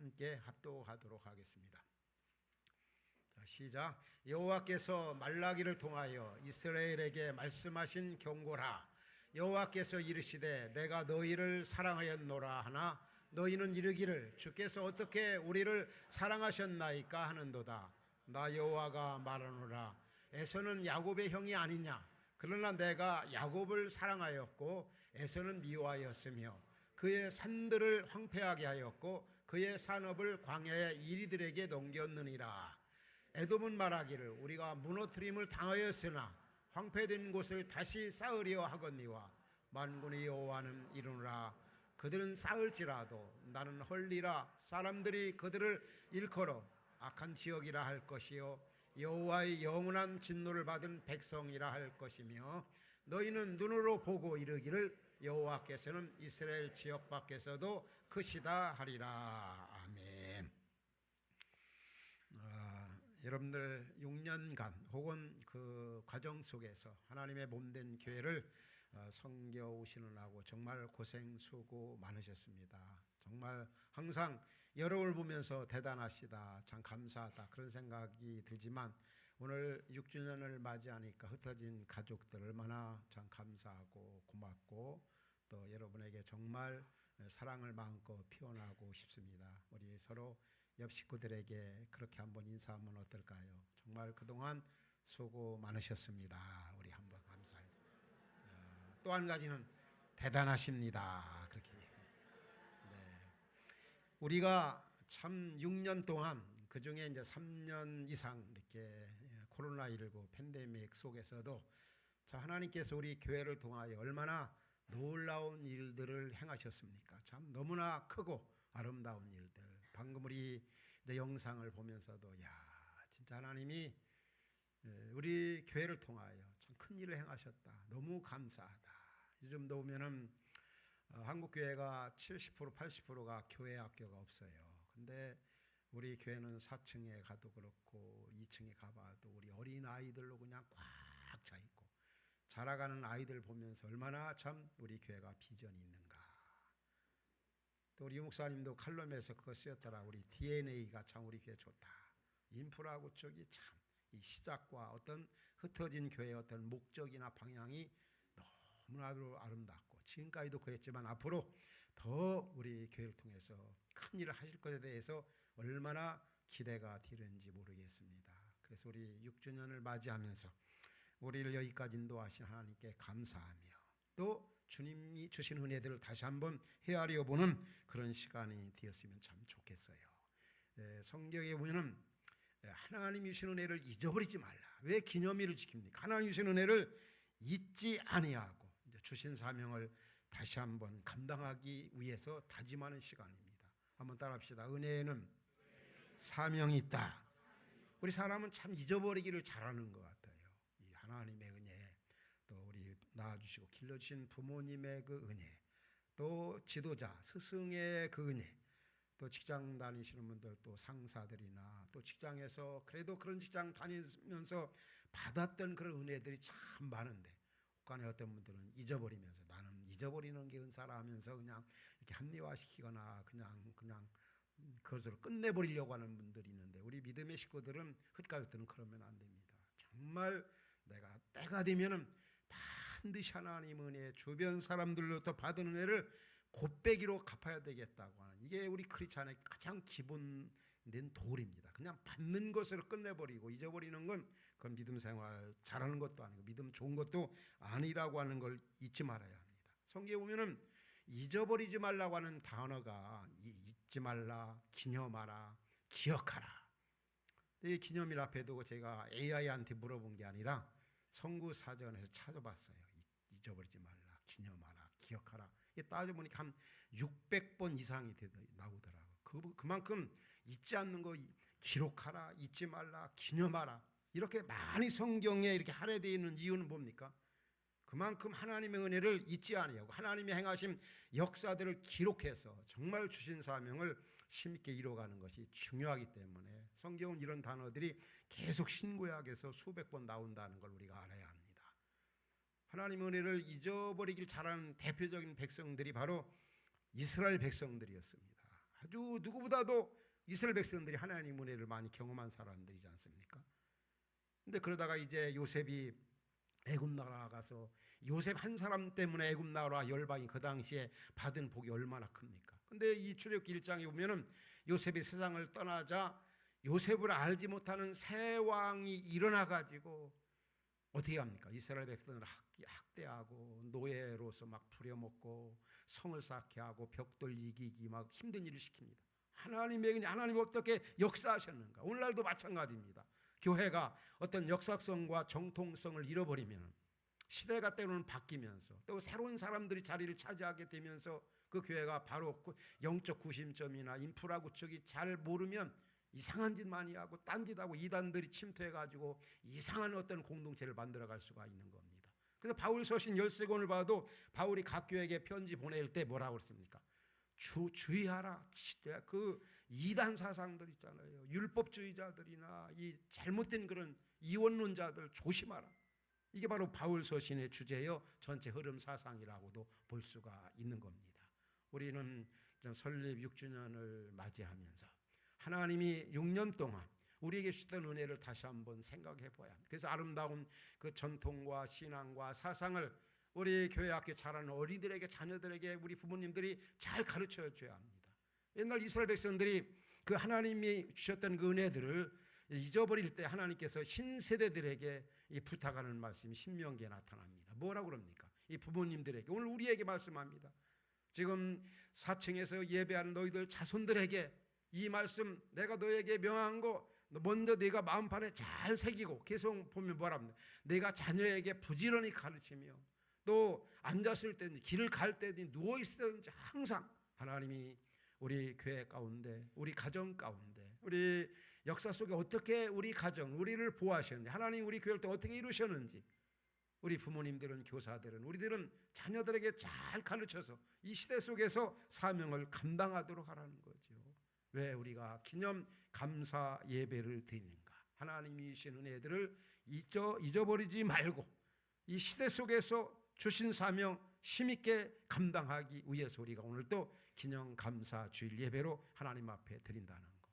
함께 합독하도록 하겠습니다. 자, 시작. 여호와께서 말라기를 통하여 이스라엘에게 말씀하신 경고라. 여호와께서 이르시되 내가 너희를 사랑하였노라 하나 너희는 이르기를 주께서 어떻게 우리를 사랑하셨나이까 하는도다. 나 여호와가 말하노라. 에서는 야곱의 형이 아니냐. 그러나 내가 야곱을 사랑하였고 에서는 미워하였으며 그의 산들을 황폐하게 하였고 그의 산업을 광야의 이리들에게 넘겼느니라. 에돔은 말하기를 우리가 무너뜨림을 당하였으나 황폐된 곳을 다시 쌓으려 하거니와 만군의 여호와는 이르노라. 그들은 쌓을지라도 나는 헐리라. 사람들이 그들을 일컬어 악한 지역이라 할 것이요 여호와의 영원한 진노를 받은 백성이라 할 것이며 너희는 눈으로 보고 이르기를 여호와께서는 이스라엘 지역 밖에서도 크시다 하리라. 아멘. 여러분들 6년간 혹은 그 과정 속에서 하나님의 몸된 교회를 섬겨오시느라고 정말 고생 수고 많으셨습니다. 정말 항상 여러분을 보면서 대단하시다, 참 감사하다 그런 생각이 들지만 오늘 6주년을 맞이하니까 흩어진 가족들 얼마나 참 감사하고 고맙고 또 여러분에게 정말 사랑을 마음껏 표현하고 싶습니다. 우리 서로 옆 식구들에게 그렇게 한번 인사하면 어떨까요? 정말 그동안 수고 많으셨습니다. 우리 한번 감사해서. 또 한 가지는 대단하십니다. 그렇게. 네. 우리가 참 6년 동안 그 중에 이제 3년 이상 이렇게 코로나19 팬데믹 속에서도 자 하나님께서 우리 교회를 통하여 얼마나 놀라운 일들을 행하셨습니까? 참 너무나 크고 아름다운 일들. 방금 우리 이제 영상을 보면서도 야 진짜 하나님이 우리 교회를 통하여 참 큰 일을 행하셨다. 너무 감사하다. 요즘도 보면은 한국 교회가 70% 80%가 교회 학교가 없어요. 근데 우리 교회는 4층에 가도 그렇고 2층에 가봐도 우리 어린 아이들로 그냥 꽉 차 있고 자라가는 아이들 보면서 얼마나 참 우리 교회가 비전이 있는가. 또 우리 목사님도 칼럼에서 그거 쓰였더라. 우리 DNA가 참 우리 교회 좋다. 인프라 구축이 참 이 시작과 어떤 흩어진 교회의 어떤 목적이나 방향이 너무나도 아름답고 지금까지도 그랬지만 앞으로 더 우리 교회를 통해서 큰 일을 하실 것에 대해서 얼마나 기대가 되는지 모르겠습니다. 그래서 우리 6주년을 맞이하면서 우리를 여기까지 인도하신 하나님께 감사하며 또 주님이 주신 은혜들을 다시 한번 헤아려 보는 그런 시간이 되었으면 참 좋겠어요. 성경에 보면은 하나님이 주신 은혜를 잊어버리지 말라. 왜 기념일을 지킵니까? 하나님이 주신 은혜를 잊지 아니하고 이제 주신 사명을 다시 한번 감당하기 위해서 다짐하는 시간입니다. 한번 따라합시다. 은혜에는 사명이 있다. 우리 사람은 참 잊어버리기를 잘하는 것 같아요. 이 하나님의 은혜, 또 우리 낳아주시고 길러주신 부모님의 그 은혜, 또 지도자, 스승의 그 은혜, 또 직장 다니시는 분들 또 상사들이나 또 직장에서 그래도 그런 직장 다니면서 받았던 그런 은혜들이 참 많은데 혹간에 어떤 분들은 잊어버리면서 나는 잊어버리는 게 은사라 하면서 그냥 이렇게 합리화시키거나 그냥 그것으로 끝내버리려고 하는 분들이 있는데 우리 믿음의 식구들은 흩가족들은 그러면 안 됩니다. 정말 내가 때가 되면은 반드시 하나님 은혜 주변 사람들로부터 받은 은혜를 곱배기로 갚아야 되겠다고 하는 이게 우리 크리스찬의 가장 기본된 도리입니다. 그냥 받는 것으로 끝내버리고 잊어버리는 건 그건 믿음 생활 잘하는 것도 아니고 믿음 좋은 것도 아니라고 하는 걸 잊지 말아야 합니다. 성경에 보면은 잊어버리지 말라고 하는 단어가 잊지 말라, 기념하라, 기억하라. 이 기념일 앞에 두고 제가 AI한테 물어본 게 아니라 성구사전에서 찾아봤어요. 잊어버리지 말라, 기념하라, 기억하라. 따져보니까 한 600번 이상이 나오더라고요. 그만큼 잊지 않는 거 기록하라, 잊지 말라, 기념하라. 이렇게 많이 성경에 이렇게 할애되어 있는 이유는 뭡니까? 그만큼 하나님의 은혜를 잊지 아니하고 하나님의 행하신 역사들을 기록해서 정말 주신 사명을 힘있게 이뤄가는 것이 중요하기 때문에 성경은 이런 단어들이 계속 신구약에서 수백 번 나온다는 걸 우리가 알아야 합니다. 하나님의 은혜를 잊어버리길 잘하는 대표적인 백성들이 바로 이스라엘 백성들이었습니다. 아주 누구보다도 이스라엘 백성들이 하나님 은혜를 많이 경험한 사람들이지 않습니까? 근데 그러다가 이제 요셉이 애굽 나라가서 요셉 한 사람 때문에 애굽 나라 열방이 그 당시에 받은 복이 얼마나 큽니까? 근데 이 출애굽기 1장에 보면은 요셉이 세상을 떠나자 요셉을 알지 못하는 새 왕이 일어나 가지고 어떻게 합니까? 이스라엘 백성을 학대하고 노예로서 막 부려먹고 성을 쌓게 하고 벽돌 이기기 막 힘든 일을 시킵니다. 하나님 어떻게 역사하셨는가? 오늘날도 마찬가지입니다. 교회가 어떤 역사성과 정통성을 잃어버리면 시대가 때로는 바뀌면서 또 새로운 사람들이 자리를 차지하게 되면서 그 교회가 바로 영적 구심점이나 인프라 구축이 잘 모르면 이상한 짓 많이 하고 딴짓하고 이단들이 침투해가지고 이상한 어떤 공동체를 만들어갈 수가 있는 겁니다. 그래서 바울 서신 13권을 봐도 바울이 각 교회에게 편지 보낼 때 뭐라고 그랬습니까? 주의하라. 그 이단 사상들 있잖아요. 율법주의자들이나 이 잘못된 그런 이원론자들 조심하라. 이게 바로 바울 서신의 주제요 전체 흐름 사상이라고도 볼 수가 있는 겁니다. 우리는 설립 6주년을 맞이하면서 하나님이 6년 동안 우리에게 주셨던 은혜를 다시 한번 생각해 봐야 합니다. 그래서 아름다운 그 전통과 신앙과 사상을 우리 교회 학교 자라는 어린이들에게 자녀들에게 우리 부모님들이 잘 가르쳐 줘야 합니다. 옛날 이스라엘 백성들이 그 하나님이 주셨던 그 은혜들을 잊어버릴 때 하나님께서 신세대들에게 부탁하는 말씀이 신명기에 나타납니다. 뭐라고 그럽니까? 이 부모님들에게 오늘 우리에게 말씀합니다. 지금 4층에서 예배하는 너희들 자손들에게 이 말씀 내가 너에게 명한 거 먼저 네가 마음판에 잘 새기고 계속 보면 뭐랍니까? 내가 자녀에게 부지런히 가르치며 또 앉았을 때든지 길을 갈 때든지 누워있을 때든지 항상 하나님이 우리 교회 가운데 우리 가정 가운데 우리 역사 속에 어떻게 우리 가정 우리를 보호하셨는지 하나님 우리 교회를 또 어떻게 이루셨는지 우리 부모님들은 교사들은 우리들은 자녀들에게 잘 가르쳐서 이 시대 속에서 사명을 감당하도록 하라는 거죠. 왜 우리가 기념 감사 예배를 드리는가? 하나님이 주신 은혜들을 잊어버리지 말고 이 시대 속에서 주신 사명 힘있게 감당하기 위해서 우리가 오늘 또 기념 감사 주일 예배로 하나님 앞에 드린다는 거.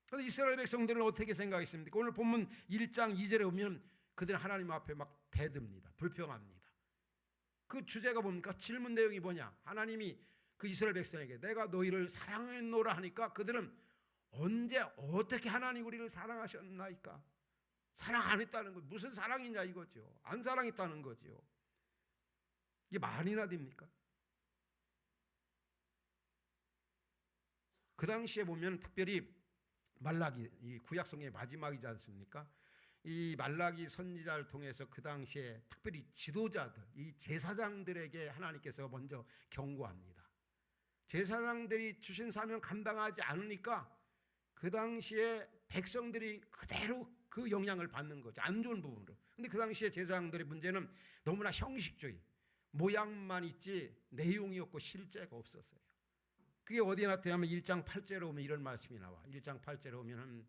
그런데 이스라엘 백성들은 어떻게 생각했습니까? 오늘 본문 1장 2절에 보면 그들은 하나님 앞에 막 대듭니다. 불평합니다. 그 주제가 뭡니까? 질문 내용이 뭐냐? 하나님이 그 이스라엘 백성에게 내가 너희를 사랑했노라 하니까 그들은 언제 어떻게 하나님 우리를 사랑하셨나이까? 사랑 안 했다는 거 무슨 사랑이냐 이거죠. 안 사랑했다는 거죠. 이게 말이나 됩니까? 그 당시에 보면 특별히 말라기 이 구약성의 마지막이지 않습니까? 이 말라기 선지자를 통해서 그 당시에 특별히 지도자들 이 제사장들에게 하나님께서 먼저 경고합니다. 제사장들이 주신 사명 감당하지 않으니까 그 당시에 백성들이 그대로 그 영향을 받는 거죠. 안 좋은 부분으로. 근데 그 당시에 제사장들의 문제는 너무나 형식주의 모양만 있지 내용이 없고 실제가 없었어요. 그게 어디에 나타나면 1장 8절에 오면 이런 말씀이 나와. 1장 8절에 오면은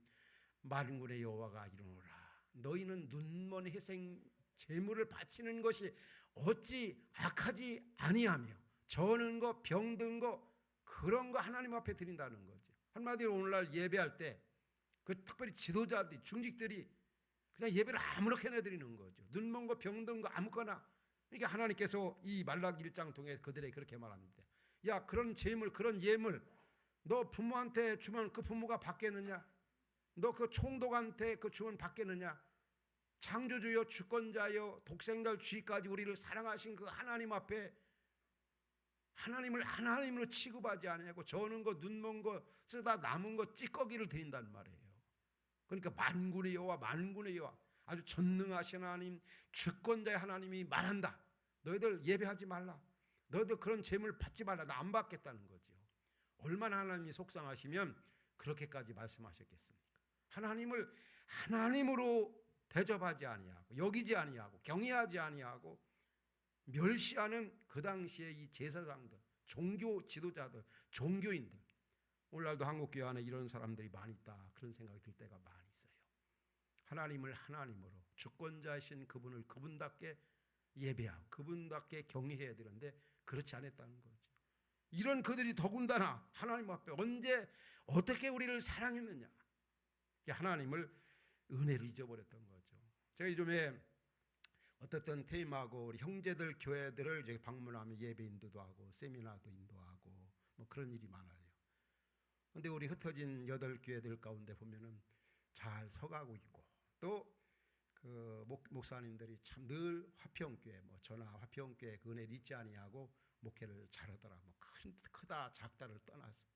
만군의 여호와가 이르노라 너희는 눈먼 희생 제물을 바치는 것이 어찌 악하지 아니하며 저는 거 병든 거 그런 거 하나님 앞에 드린다는 거죠. 한마디로 오늘날 예배할 때 그 특별히 지도자들이 중직들이 그냥 예배를 아무렇게나 드리는 거죠. 눈먼 거 병든 거 아무거나. 그러니까 하나님께서 이 말라기 1장 통해서 그들에게 그렇게 말합니다. 야 그런 제물 그런 예물 너 부모한테 주면 그 부모가 받겠느냐? 너 그 총독한테 그 주면 받겠느냐? 창조주여 주권자여 독생자 주의까지 우리를 사랑하신 그 하나님 앞에 하나님을 하나님으로 취급하지 않냐고 저는 거 눈먼 거 쓰다 남은 거 찌꺼기를 드린단 말이에요. 그러니까 만군의 여호와 만군의 여호와 아주 전능하신 하나님 주권자의 하나님이 말한다. 너희들 예배하지 말라. 너희들 그런 재물 받지 말라. 나 안 받겠다는 거죠. 얼마나 하나님이 속상하시면 그렇게까지 말씀하셨겠습니까? 하나님을 하나님으로 대접하지 아니하고 여기지 아니하고 경외하지 아니하고 멸시하는 그 당시에 이 제사장들, 종교 지도자들, 종교인들. 오늘날도 한국교회 안에 이런 사람들이 많이 있다. 그런 생각이 들 때가 많이 있어요. 하나님을 하나님으로 주권자이신 그분을 그분답게 예배하고 그분답게 경외해야 되는데 그렇지 않았다는 거죠. 이런 그들이 더군다나 하나님 앞에 언제 어떻게 우리를 사랑했느냐. 하나님을 은혜를 잊어버렸던 거죠. 제가 요즘에 어떻든 테임하고 우리 형제들 교회들을 이제 방문하면 예배 인도도 하고 세미나도 인도하고 뭐 그런 일이 많아요. 근데 우리 흩어진 8교회들 가운데 보면은 잘 서가고 있고 또 그 목사님들이 참 늘 화평교회 뭐 전화 화평교회 그 은혜를 잊지 아니하고 목회를 잘하더라. 뭐 크다 작다를 떠나서.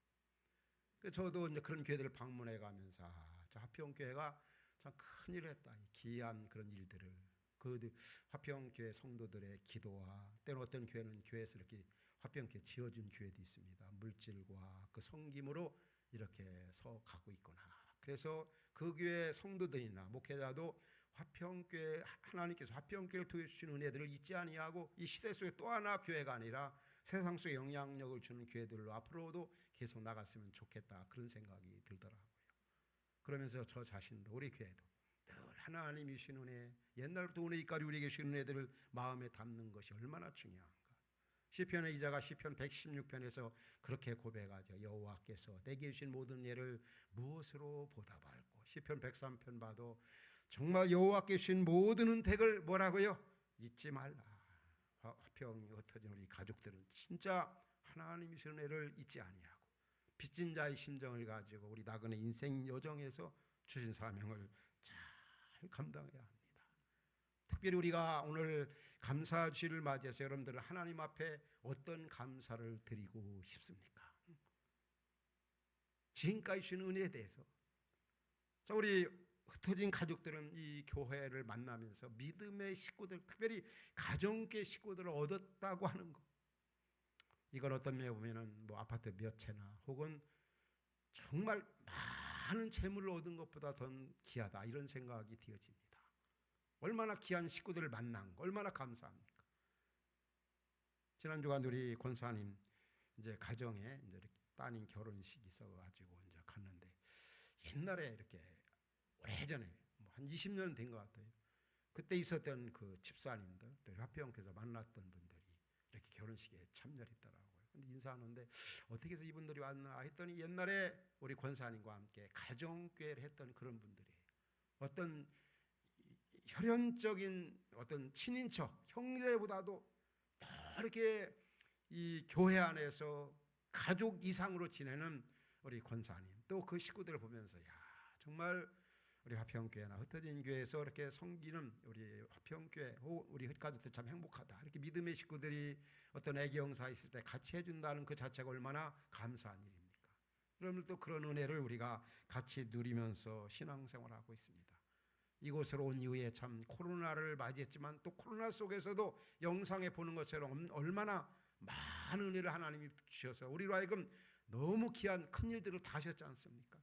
저도 이제 그런 교회들을 방문해 가면서 저 화평교회가 참 큰 일을 했다. 기이한 그런 일들을 그 화평교회 성도들의 기도와 때로 어떤 교회는 교회에서 이렇게 화평교회 지어준 교회도 있습니다. 물질과 그 섬김으로 이렇게 서 가고 있구나. 그래서 그 교회 성도들이나 목회자도 화평교회 하나님께서 화평교회를 통해 주신 은혜들을 잊지 아니하고 이 시대 속에 또 하나 교회가 아니라 세상 속에 영향력을 주는 교회들로 앞으로도 계속 나갔으면 좋겠다. 그런 생각이 들더라고요. 그러면서 저 자신도 우리 교회도 늘 하나님이 주신 은혜 옛날부터 오늘까지 우리에게 주신 은혜들을 마음에 담는 것이 얼마나 중요한가. 시편의 이자가 시편 116편에서 그렇게 고백하죠. 여호와께서 내게 주신 모든 예를 무엇으로 보답할꼬. 시편 103편 봐도 정말 여호와께 주신 모든 은택을 뭐라고요? 잊지 말라. 화평이 흩어진 우리 가족들은 진짜 하나님이 주신 은혜를 잊지 아니하고 빚진 자의 심정을 가지고 우리 나그네 인생 여정에서 주신 사명을 잘 감당해야 합니다. 특별히 우리가 오늘 감사주일을 맞이해서 여러분들은 하나님 앞에 어떤 감사를 드리고 싶습니까? 지금까지 주신 은혜에 대해서. 자, 우리 흩어진 가족들은 이 교회를 만나면서 믿음의 식구들, 특별히 가정교회 식구들을 얻었다고 하는 것. 이건 어떤 면에 보면은 뭐 아파트 몇 채나 혹은 정말 많은 재물을 얻은 것보다 더 귀하다 이런 생각이 되어집니다. 얼마나 귀한 식구들을 만난 거, 얼마나 감사합니까? 지난 주간 우리 권사님 이제 가정에 이제 따님 결혼식이 있어가지고 이제 갔는데 옛날에 이렇게 오래전에 뭐 한 20년 된 것 같아요. 그때 있었던 그 집사님들, 또 화평교회에서 만났던 분들이 이렇게 결혼식에 참여했더라고요. 근데 인사하는데 어떻게 해서 이분들이 왔나 했더니 옛날에 우리 권사님과 함께 가정교회를 했던 그런 분들이에요. 어떤 혈연적인 어떤 친인척, 형제보다도 더 이렇게 이 교회 안에서 가족 이상으로 지내는 우리 권사님, 또 그 식구들을 보면서 야 정말 우리 화평교회나 흩어진 교회에서 이렇게 섬기는 우리 화평교회 우리 흩가족들 참 행복하다. 이렇게 믿음의 식구들이 어떤 애경사 있을 때 같이 해준다는 그 자체가 얼마나 감사한 일입니까? 그러면 또 그런 은혜를 우리가 같이 누리면서 신앙생활하고 있습니다. 이곳으로 온 이후에 참 코로나를 맞이했지만 또 코로나 속에서도 영상에 보는 것처럼 얼마나 많은 은혜를 하나님이 주셔서 우리로 하여금 너무 귀한 큰 일들을 다 하셨지 않습니까?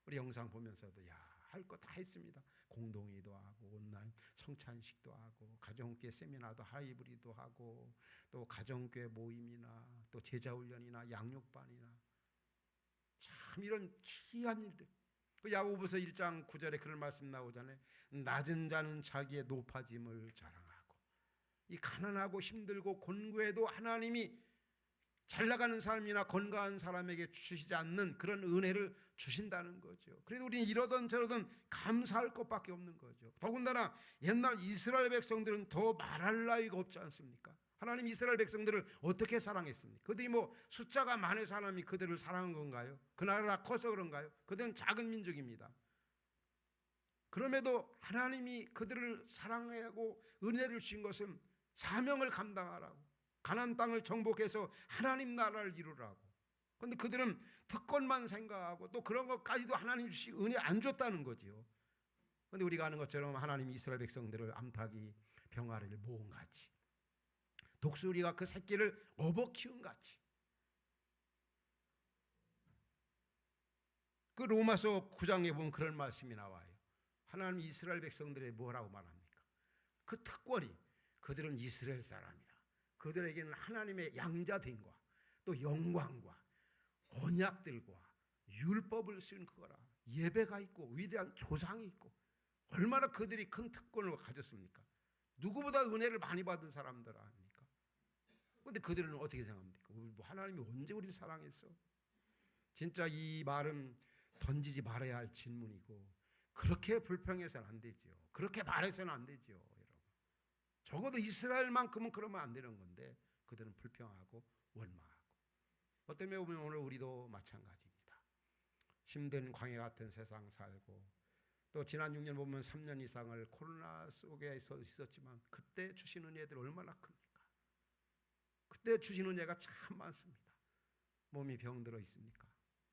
우리 영상 보면서도 야 할 거 다 했습니다. 공동회도 하고 온라인 성찬식도 하고 가정교회 세미나도 하이브리도 하고 또 가정교회 모임이나 또 제자훈련이나 양육반이나 참 이런 귀한 일들. 그 야고보서 1장 9절에 그런 말씀 나오잖아요. 낮은 자는 자기의 높아짐을 자랑하고 이 가난하고 힘들고 곤고해도 하나님이 잘 나가는 사람이나 건강한 사람에게 주시지 않는 그런 은혜를 주신다는 거죠. 그래서 우리는 이러던 저러던 감사할 것밖에 없는 거죠. 더군다나 옛날 이스라엘 백성들은 더 말할 나위가 없지 않습니까? 하나님 이스라엘 백성들을 어떻게 사랑했습니까? 그들이 뭐 숫자가 많은 사람이 그들을 사랑한 건가요? 그 나라가 커서 그런가요? 그들은 작은 민족입니다. 그럼에도 하나님이 그들을 사랑하고 은혜를 주신 것은 사명을 감당하라고, 가나안 땅을 정복해서 하나님 나라를 이루라고. 그런데 그들은 특권만 생각하고 또 그런 것까지도 하나님 주시 은혜 안 줬다는 거지요. 그런데 우리가 아는 것처럼 하나님 이스라엘 백성들을 암탉이 병아리를 모은 같이, 독수리가 그 새끼를 업어 키운 같이, 그 로마서 9장에 보면 그런 말씀이 나와요. 하나님 이스라엘 백성들에 뭐라고 말합니까? 그 특권이 그들은 이스라엘 사람이라. 그들에게는 하나님의 양자됨과 또 영광과 언약들과 율법을 쓴 그거라. 예배가 있고 위대한 조상이 있고 얼마나 그들이 큰 특권을 가졌습니까? 누구보다 은혜를 많이 받은 사람들 아닙니까? 근데 그들은 어떻게 생각합니까? 하나님이 언제 우리를 사랑했어? 진짜 이 말은 던지지 말아야 할 질문이고, 그렇게 불평해서는 안 되지요. 그렇게 말해서는 안 되지요, 여러분. 적어도 이스라엘만큼은 그러면 안 되는 건데 그들은 불평하고 원망하고. 어떤 면에 보면 오늘 우리도 마찬가지입니다. 힘든 광야 같은 세상 살고, 또 지난 6년 보면 3년 이상을 코로나 속에서 있었지만 그때 주신 은혜들 얼마나 큽니까? 그때 주신 은혜가 참 많습니다. 몸이 병들어 있습니까?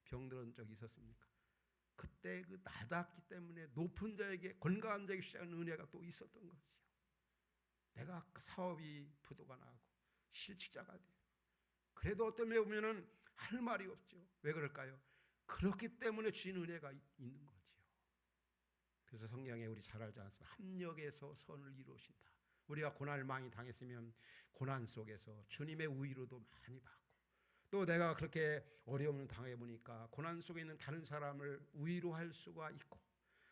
병들은 적이 있었습니까? 그때 그 낮았기 때문에 높은 자에게, 건강한 자에게 시작한 은혜가 또 있었던 거지요. 내가 사업이 부도가 나고 실직자가 돼. 그래도 어떤 면에 보면은 할 말이 없죠. 왜 그럴까요? 그렇기 때문에 주신 은혜가 있는 거지요. 그래서 성경에 우리 잘 알지 않습니까? 합력에서 선을 이루신다. 우리가 고난을 많이 당했으면 고난 속에서 주님의 우위로도 많이 받고, 또 내가 그렇게 어려움을 당해보니까 고난 속에 있는 다른 사람을 위로할 수가 있고,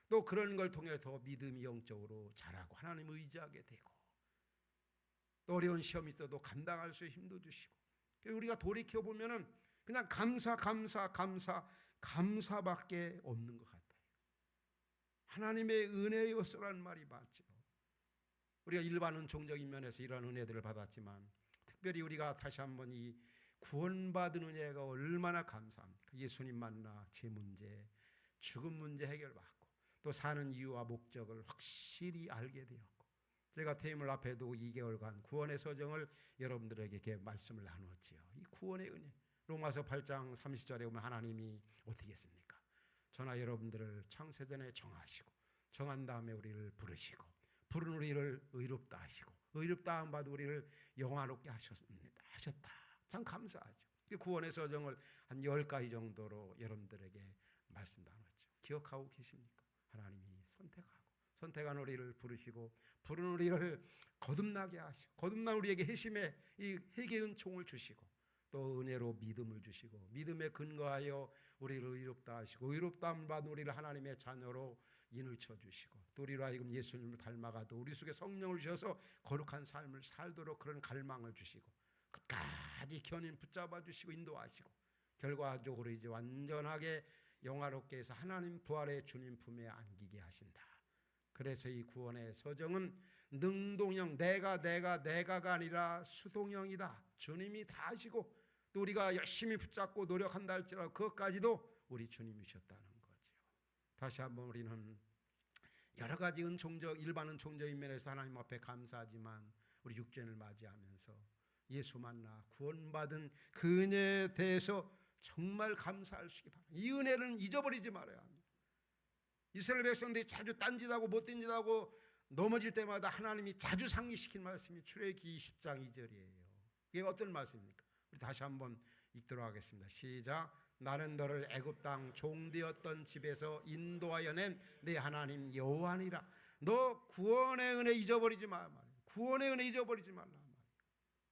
또 그런 걸 통해 더 믿음이 영적으로 자라고 하나님을 의지하게 되고, 또 어려운 시험이 있어도 감당할 수 힘도 주시고, 우리가 돌이켜보면은 그냥 감사밖에 없는 것 같아요. 하나님의 은혜였어라는 말이 맞죠. 우리가 일반은 종적인 면에서 이러한 은혜들을 받았지만, 특별히 우리가 다시 한번 이 구원받은 은혜가 얼마나 감사합니까? 예수님 만나 제 문제, 죽음 문제 해결받고, 또 사는 이유와 목적을 확실히 알게 되었고, 제가 퇴임을 앞에 두고 2개월간 구원의 서정을 여러분들에게 이렇게 말씀을 나눴지요. 이 구원의 은혜, 로마서 8장 30절에 보면 하나님이 어떻게 했습니까? 저나 여러분들을 창세전에 정하시고, 정한 다음에 우리를 부르시고, 부른 우리를 의롭다 하시고, 의롭다 한 바도 우리를 영화롭게 하셨다. 참 감사하죠. 구원의 서정을 한 10가지 정도로 여러분들에게 말씀 나눴죠. 기억하고 계십니까? 하나님이 선택한 우리를 부르시고, 부른 우리를 거듭나게 하시고, 거듭난 우리에게 회심의 이 회개의 은총을 주시고, 또 은혜로 믿음을 주시고, 믿음에 근거하여 우리를 의롭다 하시고, 의롭다함을 받은 우리를 하나님의 자녀로 인을 쳐주시고, 또 우리로 하여금 예수님을 닮아가도 우리 속에 성령을 주셔서 거룩한 삶을 살도록 그런 갈망을 주시고, 끝까지 견인 붙잡아 주시고 인도하시고, 결과적으로 이제 완전하게 영화롭게 해서 하나님 부활의 주님 품에 안기게 하신다. 그래서 이 구원의 서정은 능동형, 내가가 아니라 수동형이다. 주님이 다 하시고, 또 우리가 열심히 붙잡고 노력한다 할지라도 그것까지도 우리 주님이셨다는 거죠. 다시 한번 우리는 여러 가지 일반 은총적인 면에서 하나님 앞에 감사하지만, 우리 육전을 맞이하면서 예수 만나 구원받은 그 은혜에 대해서 정말 감사할 수 있기 바랍니다. 이 은혜는 잊어버리지 말아야 합니다. 이스라엘 백성들이 자주 딴짓하고 못된 짓하고 넘어질 때마다 하나님이 자주 상기시킨 말씀이 출애굽기 20장 2절이에요. 이게 어떤 말씀입니까? 우리 다시 한번 읽도록 하겠습니다. 시작. 나는 너를 애굽 땅 종되었던 집에서 인도하여 낸 내 하나님 여호와니라. 너 구원의 은혜 잊어버리지 마. 구원의 은혜 잊어버리지 말라.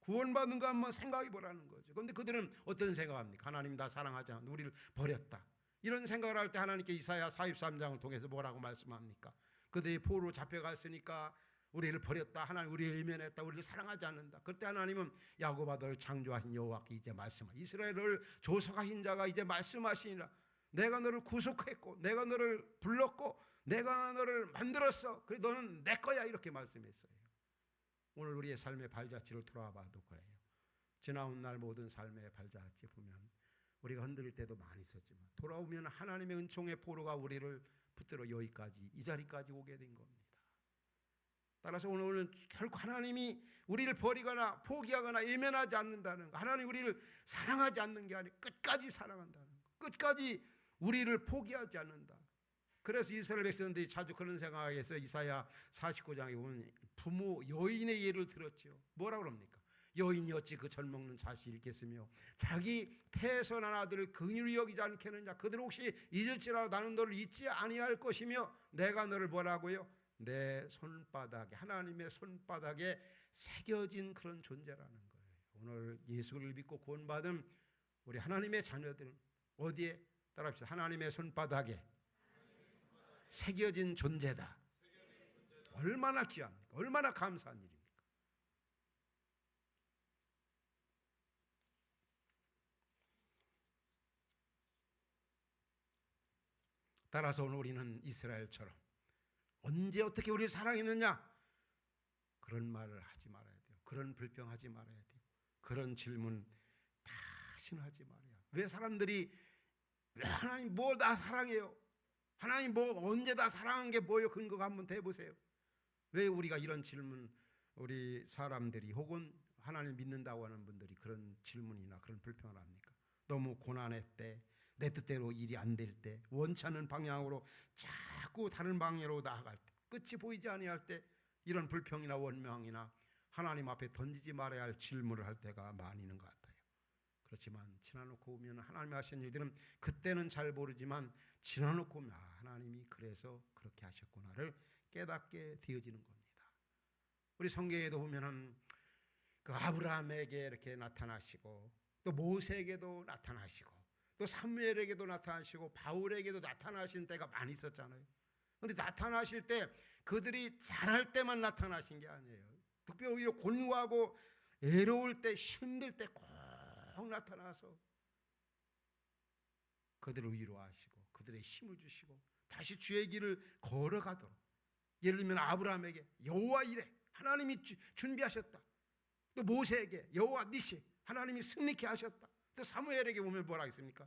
구원받는 거 한번 생각해 보라는 거죠. 그런데 그들은 어떤 생각합니까? 하나님 나 사랑하지 않아, 우리를 버렸다. 이런 생각을 할 때 하나님께 이사야 43장을 통해서 뭐라고 말씀합니까? 그들이 포로로 잡혀갔으니까 우리를 버렸다, 하나님 우리를 외면했다, 우리를 사랑하지 않는다. 그때 하나님은 야곱 아들 창조하신 여호와께 이제 말씀하시니, 이스라엘을 조속하신 자가 이제 말씀하시니라. 내가 너를 구속했고, 내가 너를 불렀고, 내가 너를 만들었어. 그래 너는 내 거야. 이렇게 말씀했어요. 오늘 우리의 삶의 발자취를 돌아와 봐도 그래요. 지나온 날 모든 삶의 발자취 보면 우리가 흔들릴 때도 많이 있었지만, 돌아오면 하나님의 은총의 포로가 우리를 붙들어 여기까지, 이 자리까지 오게 된 겁니다. 따라서 오늘은 결코 하나님이 우리를 버리거나 포기하거나 외면하지 않는다는 거, 하나님 우리를 사랑하지 않는 게 아니라 끝까지 사랑한다는 거, 끝까지 우리를 포기하지 않는다. 그래서 이스라엘 백성들이 자주 그런 생각에서 이사야 49장에 보면 부모 여인의 예를 들었죠. 뭐라고 그럽니까? 여인이 어찌 그 젖 먹는 자식이 있겠으며 자기 태선한 아들을 긍휼히 여기지 않겠느냐. 그들은 혹시 잊을지라도 나는 너를 잊지 아니할 것이며 내가 너를 뭐라고요? 내 손바닥에, 하나님의 손바닥에 새겨진 그런 존재라는 거예요. 오늘 예수를 믿고 구원받은 우리 하나님의 자녀들은 어디에? 따라합시다. 하나님의 손바닥에 새겨진 존재다. 얼마나 귀합니까? 얼마나 감사한 일입니까? 따라서 오늘 우리는 이스라엘처럼 언제 어떻게 우리를 사랑했느냐, 그런 말을 하지 말아야 돼요. 그런 불평하지 말아야 돼요. 그런 질문 다시는 하지 말아요. 왜 사람들이 왜 하나님 뭐 나 사랑해요? 하나님 뭐 언제 다 사랑한 게 뭐예요? 근거가 한번 대보세요. 왜 우리가 이런 질문, 우리 사람들이 혹은 하나님 믿는다고 하는 분들이 그런 질문이나 그런 불평을 합니까? 너무 고난의 때, 내 뜻대로 일이 안 될 때, 원치 않는 방향으로 자꾸 다른 방향으로 나아갈 때, 끝이 보이지 아니할 때, 이런 불평이나 원망이나 하나님 앞에 던지지 말아야 할 질문을 할 때가 많이 있는 것 같아요. 그렇지만 지나놓고 보면 하나님이 하신 일들은 그때는 잘 모르지만 지나놓고 보면 하나님이 그래서 그렇게 하셨구나를 깨닫게 되어지는 겁니다. 우리 성경에도 보면은 그 아브라함에게 이렇게 나타나시고 또 모세에게도 나타나시고 또 사무엘에게도 나타나시고 바울에게도 나타나신 때가 많이 있었잖아요. 그런데 나타나실 때 그들이 잘할 때만 나타나신 게 아니에요. 특별히 곤고하고 애로울 때, 힘들 때 꼭 나타나서 그들을 위로하시고 그들의 힘을 주시고 다시 주의 길을 걸어가도록. 예를 들면 아브라함에게 여호와 이레, 하나님이 준비하셨다. 또 모세에게 여호와 니시, 하나님이 승리케 하셨다. 또 사무엘에게 보면 뭐라 했습니까?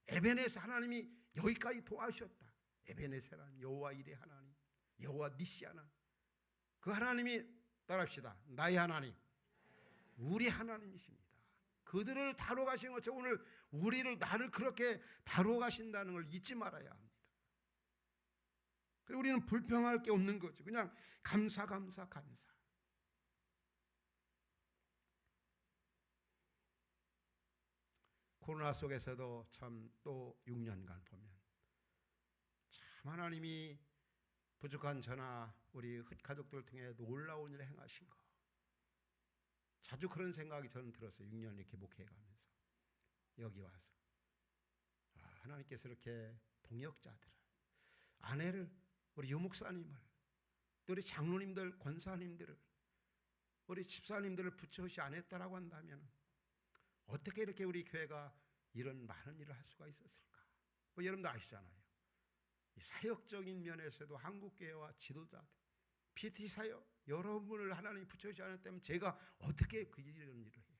에베네세, 하나님이 여기까지 도와주셨다. 에베네세란 여호와 이레 하나님, 여호와 니시 하나님. 그 하나님이 따라합시다. 나의 하나님, 우리 하나님이십니다. 그들을 다루어 가신 것처럼 오늘 우리를, 나를 그렇게 다루어 가신다는 걸 잊지 말아야 합니다. 그리고 우리는 불평할 게 없는 거죠. 그냥 감사. 코로나 속에서도 참 또 6년간 보면 참 하나님이 부족한 저나 우리 흩가족들을 통해 놀라운 일을 행하신 거, 자주 그런 생각이 저는 들었어요. 6년 이렇게 목회해가면서 여기 와서 하나님께서 이렇게 동역자들을, 아내를, 우리 유목사님을, 또 우리 장로님들, 권사님들을, 우리 집사님들을 붙여시 안 했다라고 한다면 어떻게 이렇게 우리 교회가 이런 많은 일을 할 수가 있었을까? 여러분도 아시잖아요. 이 사역적인 면에서도 한국교회와 지도자들, PT 사역, 여러분을 하나님이 붙여주지 않았다면 제가 어떻게 이런 일을 해요?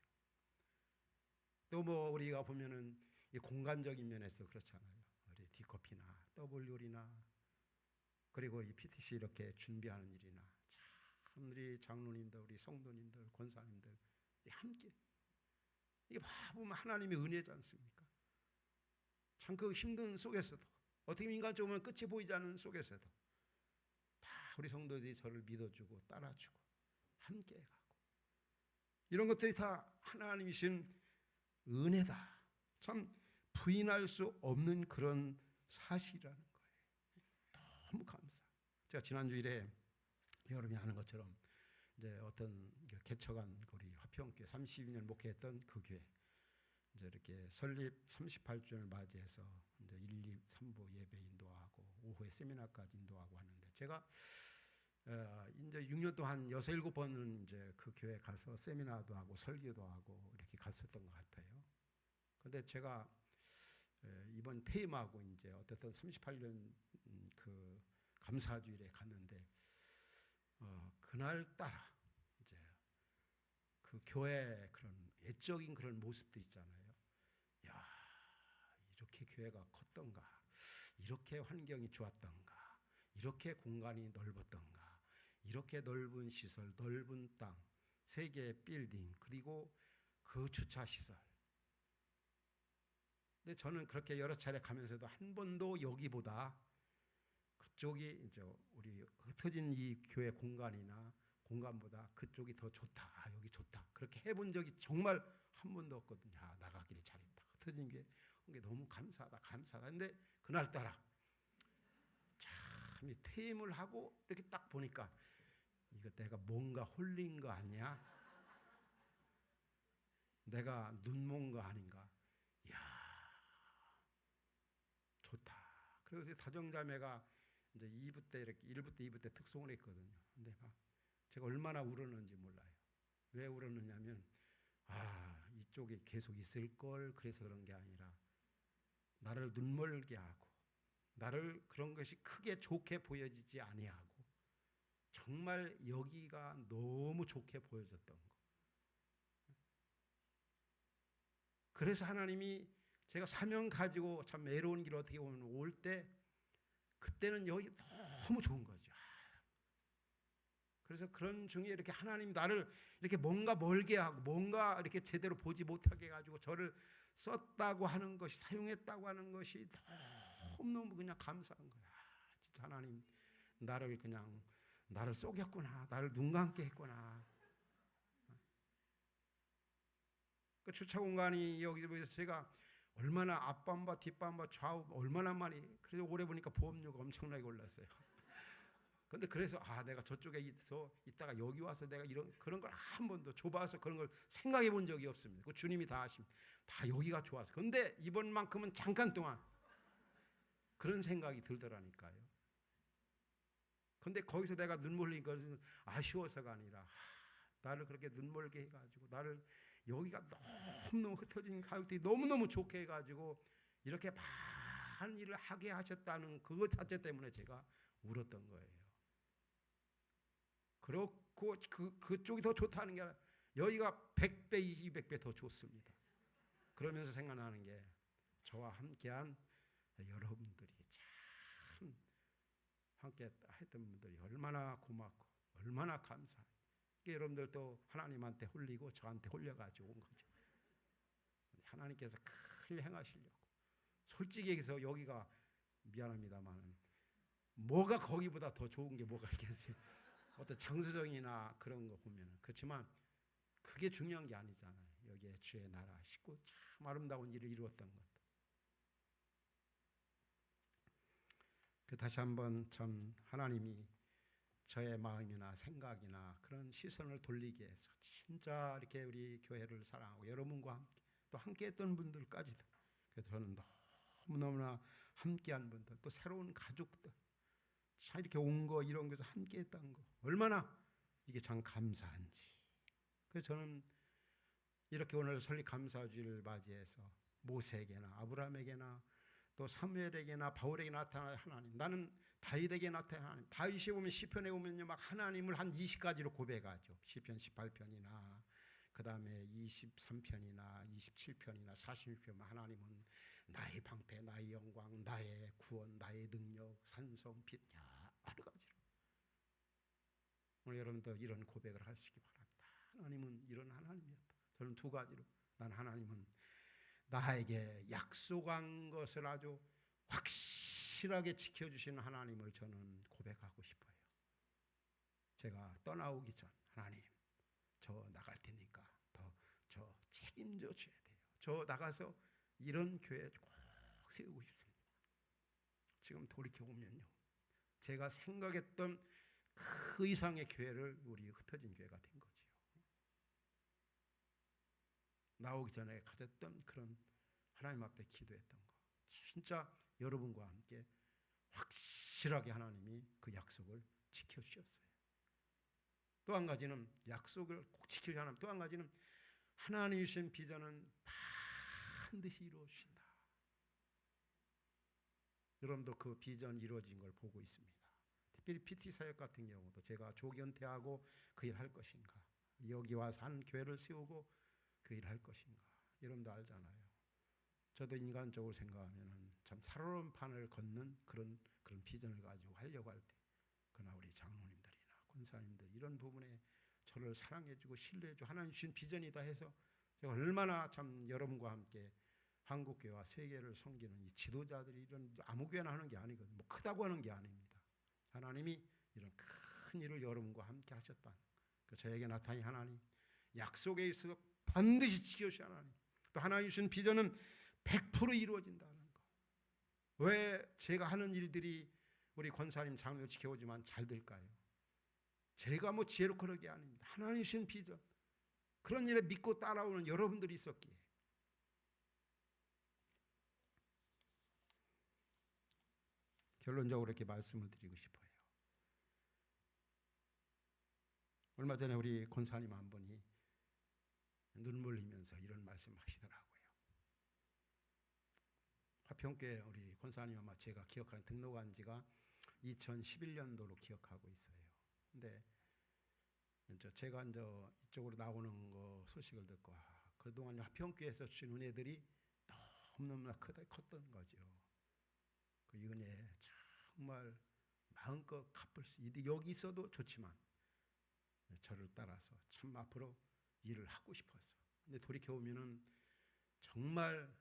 또 우리가 보면은 이 공간적인 면에서 그렇잖아요. 우리 디커피나 W나 그리고 이 PTC 이렇게 준비하는 일이나 참 우리 장로님들, 우리 성도님들, 권사님들 함께 이게 보면 하나님의 은혜지 않습니까? 참 그 힘든 속에서도, 어떻게 인간적으로 끝이 보이지 않는 속에서도 다 우리 성도들이 저를 믿어주고 따라주고 함께 가고, 이런 것들이 다 하나님이신 은혜다. 참 부인할 수 없는 그런 사실이라는 거예요. 너무 감사. 제가 지난주일에 여러분이 아는 것처럼 이제 어떤 개척한 우리 화평교회 32년 목회했던 그 교회 이제 이렇게 설립 38주년을 맞이해서 이제 1, 2, 3부 예배 인도하고 오후에 세미나까지 인도하고 하는데, 제가 이제 6년 동안 6, 7번은 이제 그 교회 가서 세미나도 하고 설교도 하고 이렇게 갔었던 것 같아요. 근데 제가 이번 퇴임하고 이제 어쨌든 38년 그 감사주일에 갔는데 그날따라 이제 그 교회 그런 애적인 그런 모습들 있잖아요. 야, 이렇게 교회가 컸던가, 이렇게 환경이 좋았던가, 이렇게 공간이 넓었던가, 이렇게 넓은 시설, 넓은 땅, 3개의 빌딩, 그리고 그 주차 시설. 근데 저는 그렇게 여러 차례 가면서도 한 번도 여기보다 그쪽이 이제 우리 흩어진 이 교회 공간이나 공간보다 그쪽이 더 좋다, 여기 좋다, 그렇게 해본 적이 정말 한 번도 없거든요. 나가기를 잘했다, 흩어진 게 너무 감사하다. 근데 그날따라 참 퇴임을 하고 이렇게 딱 보니까 이거 내가 뭔가 홀린 거 아니야? 내가 눈먼 거 아닌가? 이야, 좋다. 그래서 다정자매가 이제 2부 때 이렇게 1부 때 2부 때 특송을 했거든요. 근데 제가 얼마나 울었는지 몰라요. 왜 울었느냐면 이쪽에 계속 있을 걸 그래서 그런 게 아니라 나를 눈멀게 하고 나를 그런 것이 크게 좋게 보여지지 아니하고 정말 여기가 너무 좋게 보여졌던 거. 그래서 하나님이 제가 사명 가지고 참 외로운 길 어떻게 보면 올 때 그때는 여기 너무 좋은 거죠. 그래서 그런 중에 이렇게 하나님 나를 이렇게 뭔가 멀게 하고 뭔가 이렇게 제대로 보지 못하게 해가지고 저를 썼다고 하는 것이 사용했다고 하는 것이 너무너무 그냥 감사한 거야. 진짜 하나님 나를 그냥 나를 속였구나. 나를 눈 감게 했구나. 그 주차 공간이 여기서 제가 얼마나 앞밤과 뒷밤과 좌우 얼마나 많이 그래서 오래 보니까 보험료가 엄청나게 올랐어요. 근데 그래서 내가 저쪽에 있다가 여기 와서 내가 그런 걸 한 번도 좁아서 그런 걸 생각해 본 적이 없습니다. 그 주님이 다 하십니다. 다 여기가 좋아서. 근데 이번만큼은 잠깐 동안 그런 생각이 들더라니까요. 근데 거기서 내가 눈물 흘린 것은 아쉬워서가 아니라 나를 그렇게 눈멀게 해가지고 나를 여기가 너무너무 흩어진 가족들이 너무너무 좋게 해가지고 이렇게 많은 일을 하게 하셨다는 그것 자체 때문에 제가 울었던 거예요. 그렇고 그쪽이 더 좋다는 게 아니라 여기가 100배, 200배 더 좋습니다. 그러면서 생각나는 게 저와 함께한 여러분들이 참 함께 했던 분들이 얼마나 고맙고 얼마나 감사해요. 여러분들도 하나님한테 홀리고 저한테 홀려가지고 온 거죠. 하나님께서 큰 일 행하시려고. 솔직히 얘기해서 여기가 미안합니다만 뭐가 거기보다 더 좋은 게 뭐가 있겠어요. 어떤 장소적이나 그런 거 보면 그렇지만 그게 중요한 게 아니잖아요. 여기에 주의 나라 식구 참 아름다운 일을 이루었던 것. 다시 한번 참 하나님이 저의 마음이나 생각이나 그런 시선을 돌리게 해서 진짜 이렇게 우리 교회를 사랑하고 여러분과 함께 또 함께했던 분들까지도 그래서 저는 너무너무나 함께한 분들 또 새로운 가족들 참 이렇게 온 거 이런 것에서 함께했던 거 얼마나 이게 참 감사한지. 그래서 저는 이렇게 오늘 설립 감사주일을 맞이해서 모세에게나 아브라함에게나 또 사무엘에게나 바울에게 나타난 하나님, 나는 다윗에게 나타난 하나님. 다윗이 보면 시편에 보면요 막 하나님을 한 20가지로 고백하죠. 시편 18편이나 그 다음에 23편이나 27편이나 46편 하나님은 나의 방패, 나의 영광, 나의 구원, 나의 능력, 산성, 빛, 여러 가지로. 오늘 여러분도 이런 고백을 하시기 바랍니다. 하나님은 이런 하나님이었다. 저는 두 가지로 난 하나님은 나에게 약속한 것을 아주 확실하게 지켜주시는 하나님을 저는 고백하고 싶어요. 제가 떠나오기 전 하나님 저 나갈 테니까 저 책임져 줘야 돼요. 저 나가서 이런 교회 꼭 세우고 싶습니다. 지금 돌이켜보면요 제가 생각했던 그 이상의 교회를 우리 흩어진 교회가 된 거지요. 나오기 전에 가졌던 그런 하나님 앞에 기도했던 거 진짜 여러분과 함께 확실하게 하나님이 그 약속을 지켜주셨어요. 또 한 가지는 약속을 꼭 지켜주신 하나님, 또 한 가지는 하나님이 주신 비전은 반드시 이루어주신다. 여러분도 그 비전 이루어진 걸 보고 있습니다. 특별히 PT 사역 같은 경우도 제가 조견태하고 그 일 할 것인가, 여기 와서 한 교회를 세우고 그 일 할 것인가, 여러분도 알잖아요. 저도 인간적으로 생각하면 참 살아온 판을 걷는 그런 비전을 가지고 하려고 할 때, 그러나 우리 장로님들이나 권사님들 이런 부분에 저를 사랑해주고 신뢰해주고 하나님 주신 비전이다 해서 제가 얼마나 참 여러분과 함께 한국교회와 세계를 섬기는 이 지도자들이 이런 아무 교회나 하는 게 아니거든요. 뭐 크다고 하는 게 아닙니다. 하나님이 이런 큰 일을 여러분과 함께 하셨다. 저에게 나타난 하나님, 약속에 있어서 반드시 지켜주신 하나님, 또 하나님 주신 비전은 100% 이루어진다는 거. 왜 제가 하는 일들이 우리 권사님 장로 지켜오지만 잘 될까요? 제가 뭐 지혜로 그런 게 아닙니다. 하나님 주신 비전, 그런 일에 믿고 따라오는 여러분들이 있었기에. 결론적으로 이렇게 말씀을 드리고 싶어요. 얼마 전에 우리 권사님 한 분이 눈물 흘리면서 이런 말씀 하시더라고요. 화평교회 우리 권사님 아마 제가 기억하는 등록한 지가 2011년도로 기억하고 있어요. 근데 제가 이쪽으로 나오는 거 소식을 듣고 그동안 화평교회에서 주신 은혜들이 너무너무나 컸던 거죠. 그 은혜 정말 마음껏 갚을 수 있는데 여기 있어도 좋지만 저를 따라서 참 앞으로 일을 하고 싶었어. 근데 돌이켜보면은 정말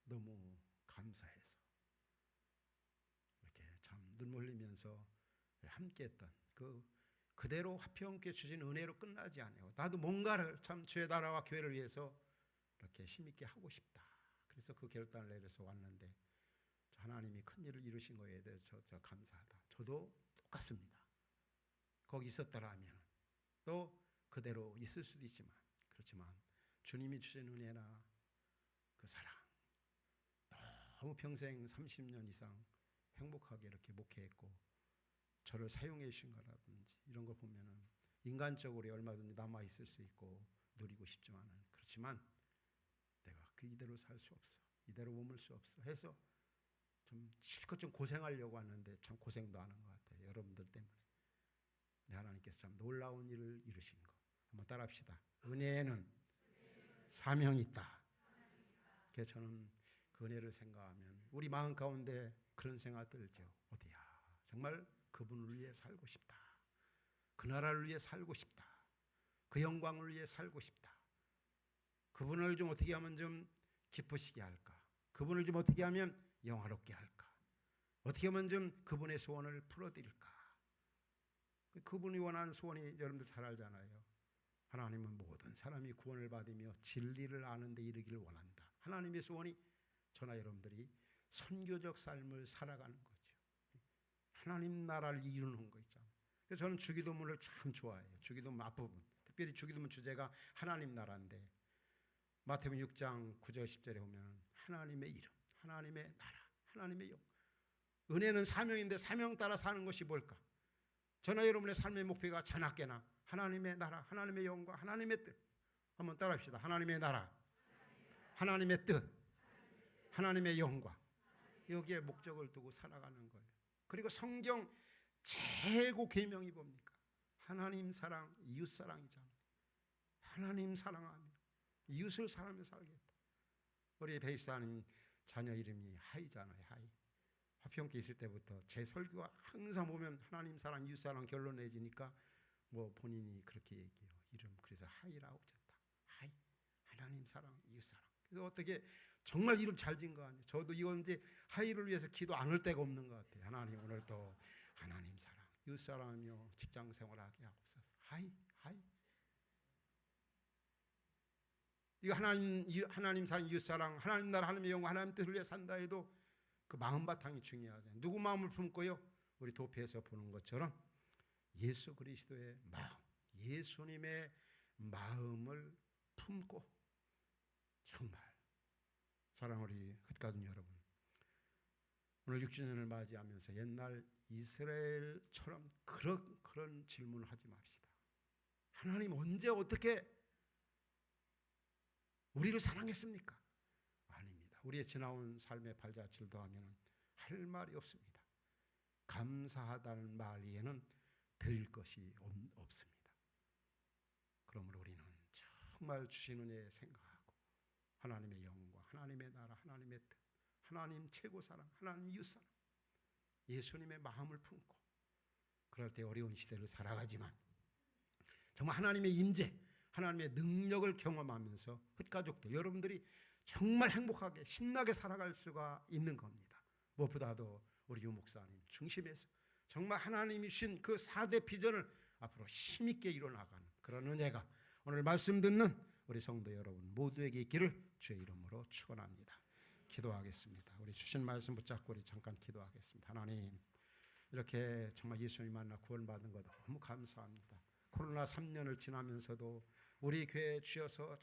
너무 감사해서 이렇게 참 눈물 흘리면서 함께했던 그대로 화평교회 주신 은혜로 끝나지 않아요. 나도 뭔가를 참 주의 나라와 교회를 위해서 이렇게 힘있게 하고 싶다. 그래서 그 결단을 내려서 왔는데 하나님이 큰 일을 이루신 거에 대해서 저 감사하다. 저도 똑같습니다. 거기 있었더라면 또 그대로 있을 수도 있지만 그렇지만 주님이 주신 은혜나 그 사랑 너무 평생 30년 이상 행복하게 이렇게 목회했고 저를 사용해 주신 거라든지 이런 걸 보면은 인간적으로 얼마든지 남아 있을 수 있고 누리고 싶지만은 그렇지만 내가 이대로 살 수 없어. 이대로 머물 수 없어. 해서 좀 실컷 좀 고생하려고 하는데 참 고생도 하는 것 같아요. 여러분들 때문에. 네, 하나님께서 참 놀라운 일을 이루신 거. 한번 따라합시다. 은혜에는 사명이 있다. 그래서 저는 그 은혜를 생각하면 우리 마음 가운데 그런 생각 들죠. 어디야. 정말 그분을 위해 살고 싶다. 그 나라를 위해 살고 싶다. 그 영광을 위해 살고 싶다. 그분을 좀 어떻게 하면 좀 기쁘시게 할까? 그분을 좀 어떻게 하면 영화롭게 할까? 어떻게 하면 좀 그분의 소원을 풀어드릴까? 그분이 원하는 소원이 여러분들 잘 알잖아요. 하나님은 모든 사람이 구원을 받으며 진리를 아는 데 이르기를 원한다. 하나님의 소원이 저나 여러분들이 선교적 삶을 살아가는 거죠. 하나님 나라를 이루는 거 있잖아요. 그래서 저는 주기도문을 참 좋아해요. 주기도문 앞부분. 특별히 주기도문 주제가 하나님 나라인데 마태복음 6장 9절 10절에 보면 하나님의 이름, 하나님의 나라, 하나님의 영. 은혜는 사명인데 사명 따라 사는 것이 뭘까? 저나 여러분의 삶의 목표가 자나깨나 하나님의 나라, 하나님의 영과 하나님의 뜻. 한번 따라합시다. 하나님의 나라, 하나님의 뜻, 하나님의 영과. 여기에 목적을 두고 살아가는 거예요. 그리고 성경 최고 계명이 뭡니까? 하나님 사랑, 이웃 사랑이잖아요. 하나님 사랑하며 이웃을 사랑하며 살겠다. 우리 베이스하는 자녀 이름이 하이잖아요. 하이. 화평교회 있을 때부터 제 설교가 항상 보면 하나님 사랑, 이웃 사랑 결론 내지니까 뭐 본인이 그렇게 얘기해요. 이름 그래서 하이라고 졌다. 하이. 하나님 사랑, 이웃 사랑. 그래서 어떻게 정말 이름 잘 지은 거 아니에요. 저도 이거 이제 하이를 위해서 기도 안 할 데가 없는 것 같아요. 하나님 오늘도 하나님 사랑, 이웃 사랑하며 직장 생활하게 하옵소서. 하이, 하이. 이거 하나님 사랑, 이웃 사랑, 하나님 나라, 하나님의 영광, 하나님 뜻을 위해 산다 해도 그 마음 바탕이 중요하죠. 누구 마음을 품고요? 우리 도표에서 보는 것처럼 예수 그리스도의 마음, 예수님의 마음을 품고 정말 사랑 우리 흩가든 여러분, 오늘 6주년을 맞이하면서 옛날 이스라엘처럼 그런 질문을 하지 맙시다. 하나님 언제 어떻게 우리를 사랑했습니까? 아닙니다. 우리의 지나온 삶의 발자취를 더하면 할 말이 없습니다. 감사하다는 말 외에는 드릴 것이 없습니다. 그러므로 우리는 정말 주신 은혜 생각하고 하나님의 영광, 하나님의 나라, 하나님의 뜻, 하나님 최고 사랑, 하나님 이웃 사랑, 예수님의 마음을 품고 그럴 때 어려운 시대를 살아가지만 정말 하나님의 임재, 하나님의 능력을 경험하면서 흩가족들 여러분들이 정말 행복하게 신나게 살아갈 수가 있는 겁니다. 무엇보다도 우리 유 목사님 중심에서 정말 하나님이 주신 그 4대 비전을 앞으로 힘있게 이뤄나가는 그런 은혜가 오늘 말씀 듣는 우리 성도 여러분 모두에게 있기를 주의 이름으로 축원합니다. 기도하겠습니다. 우리 주신 말씀 붙잡고 우리 잠깐 기도하겠습니다. 하나님 이렇게 정말 예수님 만나 구원받은 거 너무 감사합니다. 코로나 3년을 지나면서도 우리 교회에 주셔서